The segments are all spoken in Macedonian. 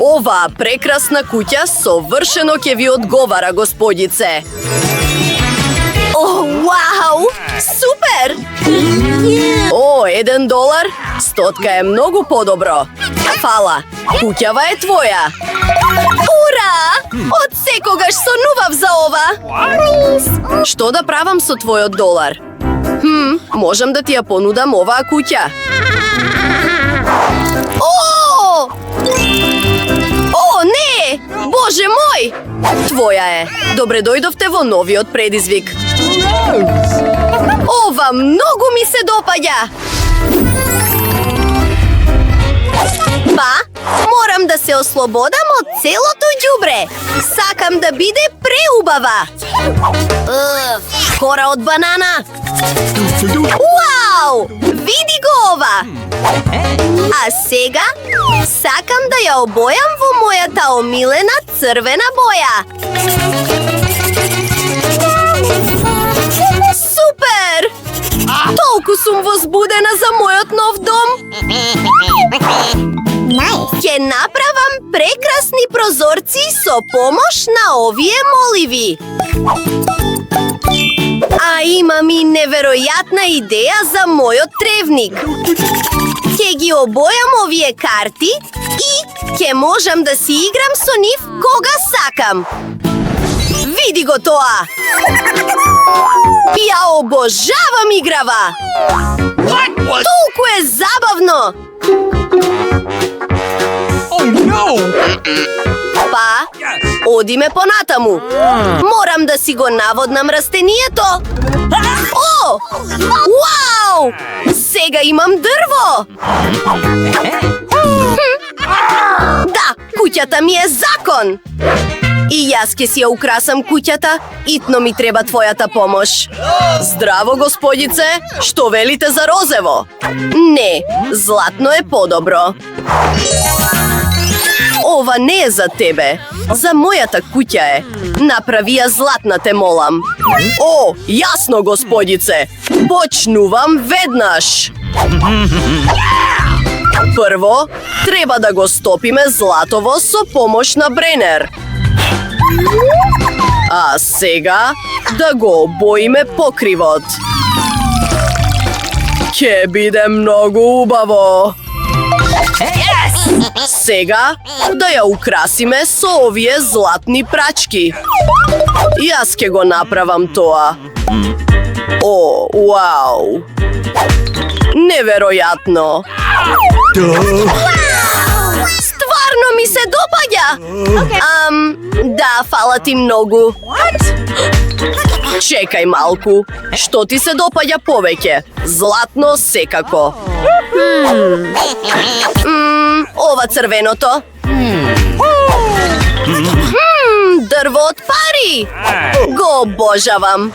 Оваа прекрасна куќа совршено ќе ви одговара, господице. О, вау! Супер! О, $1? Стотка е многу подобро. Фала, куќава е твоја. Ура! Од секогаш сонував за ова. Што да правам со твојот долар? Можам да ти ја понудам оваа куќа. О, не! Боже мој! Твоја е. Добре дојдовте во новиот предизвик. Ова многу ми се допаѓа. Па, морам да се ослободам од целото ѓубре. Сакам да биде преубава. Кора од банана. Уау! Види го ова! А сега сакам да ја обојам во мојата омилена црвена боја. Супер! Толку сум возбудена за мојот нов дом. Ќе направам прекрасни прозорци со помош на овие моливи. А имам и неверојатна идеја за мојот тревник. Ќе ги обојам овие карти и ќе можам да си играм со нив кога сакам. Види го тоа! Ја обожавам играва! Толку е забавно! Па, одиме понатаму. Морам да си го наводнам растението. О! Вау! Сега имам дрво! Да, куќата ми е закон! И јас ќе си ја украсам куќата, итно ми треба твојата помош. Здраво, господице! Што велите за розево? Не, златно е подобро. Ова не е за тебе. За мојата куќа е. Направи ја златна, те молам. О, јасно, господице! Почнувам веднаш! Прво, треба да го стопиме златово со помош на бренер. А сега да го обоиме покривот. Ќе биде многу убаво. Сега да ја украсиме со овие златни прачки. Јас ќе го направам тоа. О, вау! Неверојатно! Стварно ми се допаѓа! Да, фала ти многу. Чекај малку. Што ти се допаѓа повеќе? Златно секако. Ова црвеното. Дрво од пари. Го обожавам.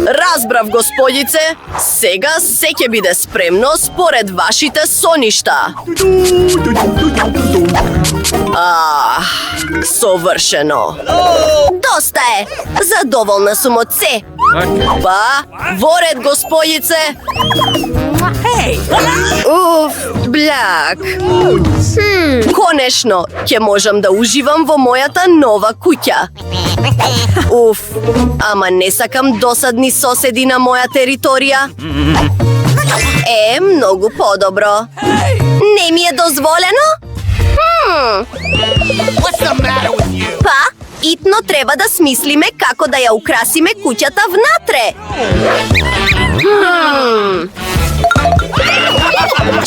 Разбрав, господице. Сега се ќе биде спремно според вашите соништа. Совршено. Доста е. Задоволна сум од се. Па, воред, господице. Уф, бляк. Конечно, ќе можам да уживам во мојата нова куќа. Уф, ама не сакам досадни соседи на моја територија. Многу подобро. Не ми е дозволено? Па, итно треба да смислиме како да ја украсиме куќата внатре.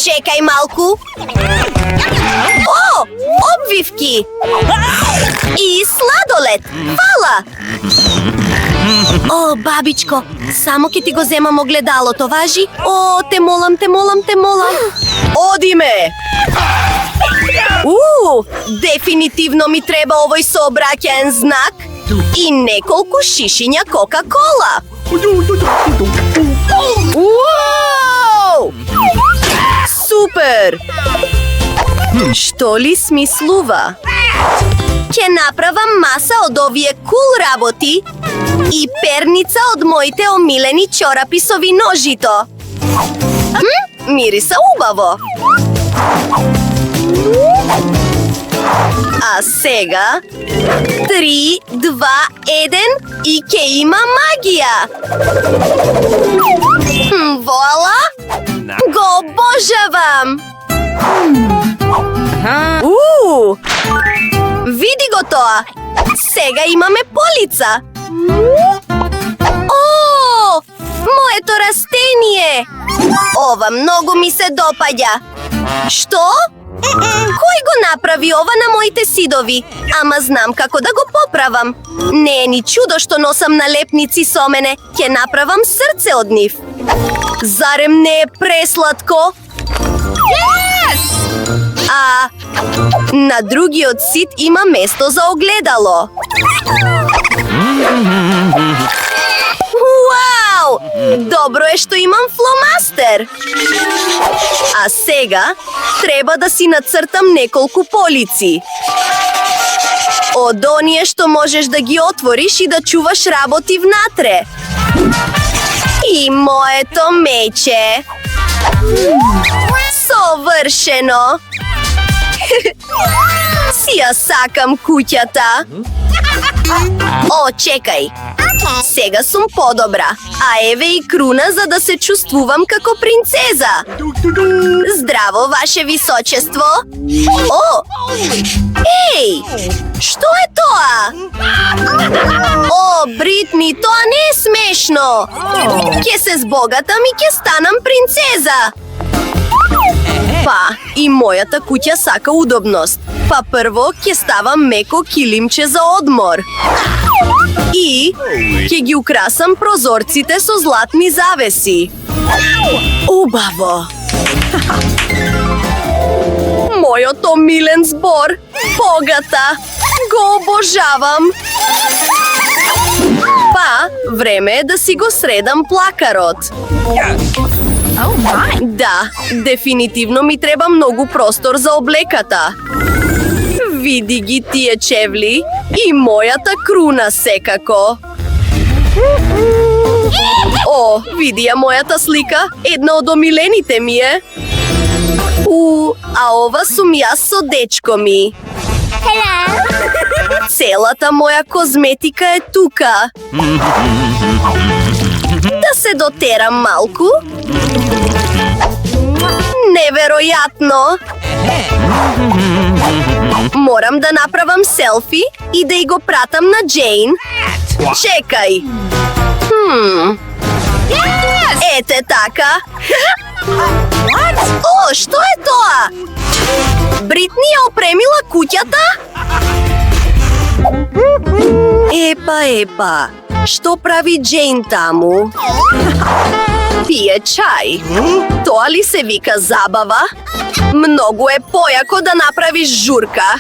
Чекај малку. О, обвивки. И сладолед. Фала. О, бабичко, само ќе ти го земам огледалото, важи? О, те молам, те молам, те молам. Одиме. Дефинитивно ми треба овој сообраќаен знак и неколку шишиња Кока-кола. Супер! Што ли смислува? Ќе направам маса од овие кул работи и перница од моите омилени чорапи со виножито. Мириса убаво. А сега 3, 2, 1 и ќе има магија. Вола! Го обожавам! Види го тоа! Сега имаме полица! О! Моето растение! Ова многу ми се допаѓа! Што? Кој го направи ова на моите сидови? Ама знам како да го поправам. Не е ни чудо што носам налепници со мене. Ќе направам срце од нив. Зарем не е пресладко? А на другиот сит има место за огледало. Вау! Добро е што имам фломастер. А сега треба да си нацртам неколку полици. Од оние што можеш да ги отвориш и да чуваш работи внатре. И моето мече. Совршено! Си ја сакам куќата. О, чекај. Сега сум подобра. А еве и круна за да се чувствувам како принцеза. Здраво, ваше височество. О! Еј! Што е тоа? О, Бритни, тоа не е смешно. Ќе се збогатам и ќе станам принцеза. Па, и мојата куќа сака удобност. Па прво ќе ставам меко килимче за одмор. И ќе ги украсам прозорците со златни завеси. Убаво! Мојото милен збор, богата, го обожавам. Па, време е да си го средам плакарот. Да, дефинитивно ми треба многу простор за облеката. Види ги тие чевли и мојата круна секако. О, види ја мојата слика, една од омилените ми е. А ова сум јас со дечко ми. Целата моја козметика е тука. Да се дотерам малку. Неверојатно! Морам да направам селфи и да ја го пратам на Джейн. Чекај! Ете така! О, што е тоа? Бритни ја опремила куќата? Епа, што прави Джейн таму? Пие чај. Тоа ли се вика забава? Многу е појако да направиш журка.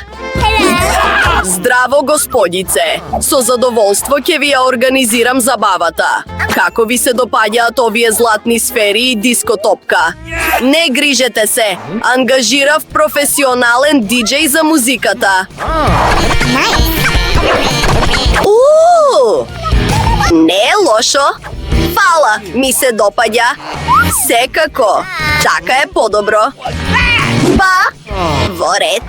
Здраво, господице! Со задоволство ќе ви ја организирам забавата. Како ви се допаѓаат овие златни сфери и дискотопка? Не грижете се! Ангажирав професионален диџеј за музиката. Не е лошо. Фала, ми се допаѓа. Секако. Така е подобро. Па, во ред.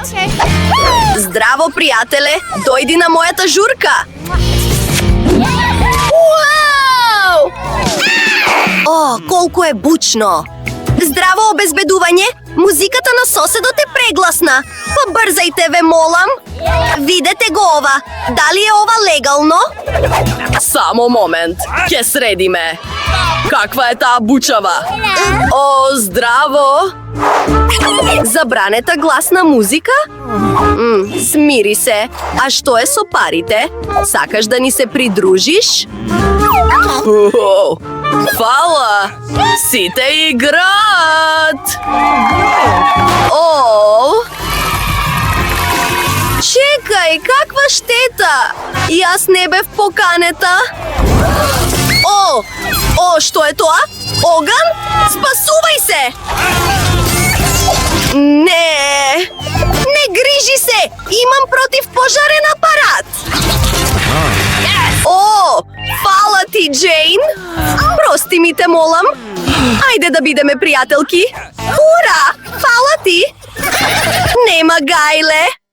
Здраво, пријателе, дојди на мојата журка. Уау! О, колку е бучно. Здраво, обезбедување. Музиката на соседот е прегласна. Па брзајте, ве молам. Видете го ова. Дали е ова легално? Само момент. Ќе средиме. Каква е таа бучава? О, здраво! Забранета гласна музика? Смири се. А што е со парите? Сакаш да ни се придружиш? Фала! Сите играат! О! Чекај, каква штета! Јас не бев поканета. О, што е тоа? Оган? Спасувај се! Не! Не грижи се! Имам противпожарен апарат! О, фала ти, Джейн! Прости ми те молам! Ајде да бидеме пријателки! Ура! Фала ти! Нема гајле!